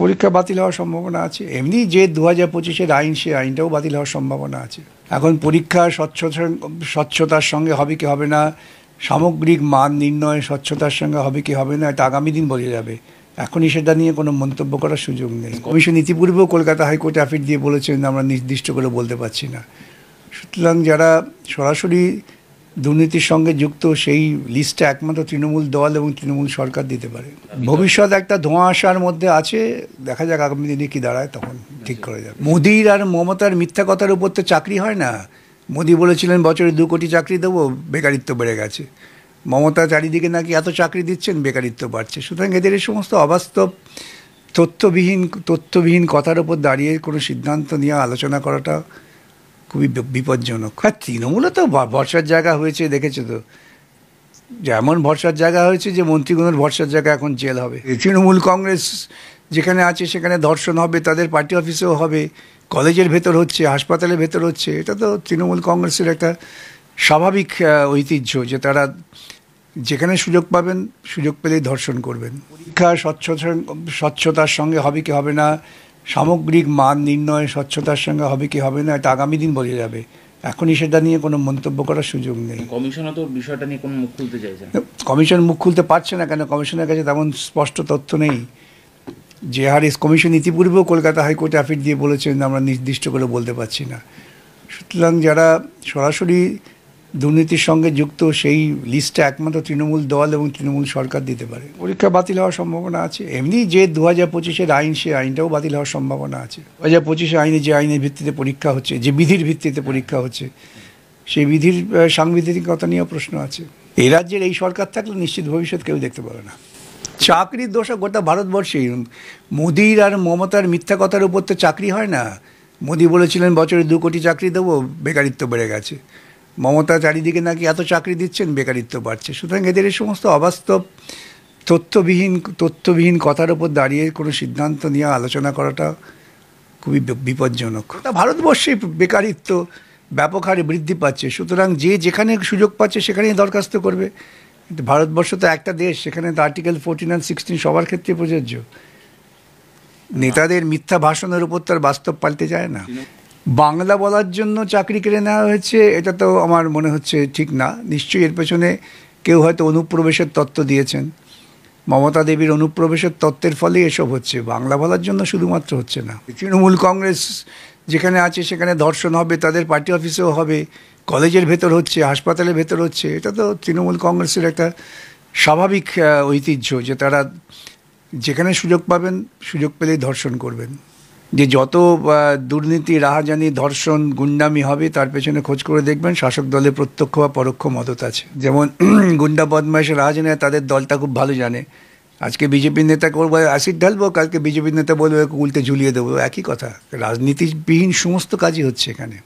পরীক্ষা বাতিল হওয়ার সম্ভাবনা আছে। এমনি যে 2025-এর আইন, সে আইনটাও বাতিল হওয়ার সম্ভাবনা আছে। এখন পরীক্ষা স্বচ্ছতার সঙ্গে হবে কি হবে না, সামগ্রিক মান নির্ণয় স্বচ্ছতার সঙ্গে হবে কি হবে না, এটা আগামী দিন বোঝা যাবে। এখনই সেটা নিয়ে কোনো মন্তব্য করার সুযোগ নেই। কমিশন ইতিপূর্বেও কলকাতা হাইকোর্টে অ্যাফিড দিয়ে বলেছেন, আমরা নির্দিষ্ট করে বলতে পারছি না। সুতরাং যারা সরাসরি দুর্নীতির সঙ্গে যুক্ত, সেই লিস্টে একমাত্র তৃণমূল দল এবং তৃণমূল সরকার দিতে পারে। ভবিষ্যৎ একটা ধোঁয়াশার মধ্যে আছে, দেখা যাক আগামী দিনে কি দাঁড়ায়, তখন ঠিক করা যাবে। মোদির আর মমতার মিথ্যা কথার উপর তো চাকরি হয় না। মোদি বলেছিলেন বছরে 2 কোটি চাকরি দেবো, বেকারিত্ব বেড়ে গেছে। মমতা চারিদিকে নাকি এত চাকরি দিচ্ছেন, বেকারিত্ব বাড়ছে। সুতরাং এদের এই সমস্ত অবাস্তব তথ্যবিহীন কথার উপর দাঁড়িয়ে কোনো সিদ্ধান্ত নিয়ে আলোচনা করাটা খুবই বিপজ্জনক। হ্যাঁ, তৃণমূলে তো ভরসার জায়গা হয়েছে, দেখেছো তো, যেমন ভরসার জায়গা হয়েছে যে মন্ত্রীগণের ভরসার জায়গা এখন জেল হবে। তৃণমূল কংগ্রেস যেখানে আছে সেখানে ধর্ষণ হবে, তাদের পার্টি অফিসেও হবে, কলেজের ভেতর হচ্ছে, হাসপাতালের ভেতর হচ্ছে। এটা তো তৃণমূল কংগ্রেসের একটা স্বাভাবিক ঐতিহ্য যে তারা যেখানে সুযোগ পাবেন, সুযোগ পেলেই ধর্ষণ করবেন। পরীক্ষা স্বচ্ছতার সঙ্গে হবে কি হবে না, সামগ্রিক মান নির্ণয় স্বচ্ছতার সঙ্গে হবে কি হবে না, এটা আগামী দিন বোঝা যাবে। এখনই সেটা নিয়ে কোনো মন্তব্য করার সুযোগ নেই। কমিশনও তো বিষয়টা নিয়ে কোনো মুখ খুলতে চাইছে না। কমিশন মুখ খুলতে পারছে না কেন? কমিশনের কাছে তেমন স্পষ্ট তথ্য নেই। যে হারে কমিশন ইতিপূর্বেও কলকাতা হাইকোর্টে অ্যাফিড দিয়ে বলেছেন, আমরা নির্দিষ্ট করে বলতে পারছি না। সুতরাং যারা সরাসরি দুর্নীতির সঙ্গে যুক্ত, সেই লিস্টে একমাত্র তৃণমূল দল এবং তৃণমূল সরকার দিতে পারে। পরীক্ষা বাতিল হওয়ার সম্ভাবনা আছে। এমনি যে 2025-এর আইন, সে আইনটাও বাতিল হওয়ার সম্ভাবনা আছে। 2025 আইনে যে আইনের ভিত্তিতে পরীক্ষা হচ্ছে, যে বিধির ভিত্তিতে পরীক্ষা হচ্ছে, সেই বিধির সাংবিধানিকতা নিয়েও প্রশ্ন আছে। এই রাজ্যের এই সরকার থাকলে নিশ্চিত ভবিষ্যৎ কেউ দেখতে পাবে না। চাকরির দোষা গোটা ভারতবর্ষেই। মোদির আর মমতার মিথ্যা কথার উপর তো চাকরি হয় না। মোদি বলেছিলেন বছরে 2 কোটি চাকরি দেবো, বেকারিত্ব বেড়ে গেছে। মমতা চারিদিকে নাকি এত চাকরি দিচ্ছেন, বেকারিত্ব বাড়ছে। সুতরাং এদের এই সমস্ত অবাস্তব তথ্যবিহীন কথার উপর দাঁড়িয়ে কোনো সিদ্ধান্ত নিয়ে আলোচনা করাটা খুবই বিপজ্জনক। ভারতবর্ষে বেকারিত্ব ব্যাপক হারে বৃদ্ধি পাচ্ছে। সুতরাং যে যেখানে সুযোগ পাচ্ছে সেখানেই দরখাস্ত করবে। কিন্তু ভারতবর্ষ তো একটা দেশ, সেখানে তো আর্টিকেল 14 আর 16 সবার ক্ষেত্রে প্রযোজ্য। নেতাদের মিথ্যা ভাষণের উপর তার বাস্তব পাল্টে যায় না। বাংলা বলার জন্য চাকরি কেড়ে নেওয়া হয়েছে, এটা তো আমার মনে হচ্ছে ঠিক না। নিশ্চয়ই এর পেছনে কেউ হয়তো অনুপ্রবেশের তত্ত্ব দিয়েছেন। মমতা দেবীর অনুপ্রবেশের তত্ত্বের ফলে এসব হচ্ছে, বাংলা বলার জন্য শুধুমাত্র হচ্ছে না। তৃণমূল কংগ্রেস যেখানে আছে সেখানে ধর্ষণ হবে, তাদের পার্টি অফিসেও হবে, কলেজের ভেতর হচ্ছে, হাসপাতালের ভেতর হচ্ছে। এটা তো তৃণমূল কংগ্রেসের একটা স্বাভাবিক ঐতিহ্য যে তারা যেখানে সুযোগ পাবেন, সুযোগ পেলেই ধর্ষণ করবেন। যে যত দুর্নীতি, রাহাজানি, ধর্ষণ, গুন্ডামি হবে, তার পেছনে খোঁজ করে দেখবেন শাসক দলের প্রত্যক্ষ বা পরোক্ষ মদত আছে। যেমন গুন্ডা বদমাইশ রাহাজানি তাদের দলটা খুব ভালো জানে। আজকে বিজেপির নেতাকে বলবো অ্যাসিড ঢালবো, কালকে বিজেপির নেতা বলবো উল্টে ঝুলিয়ে দেবো, একই কথা। রাজনীতিবিহীন সমস্ত কাজই হচ্ছে এখানে।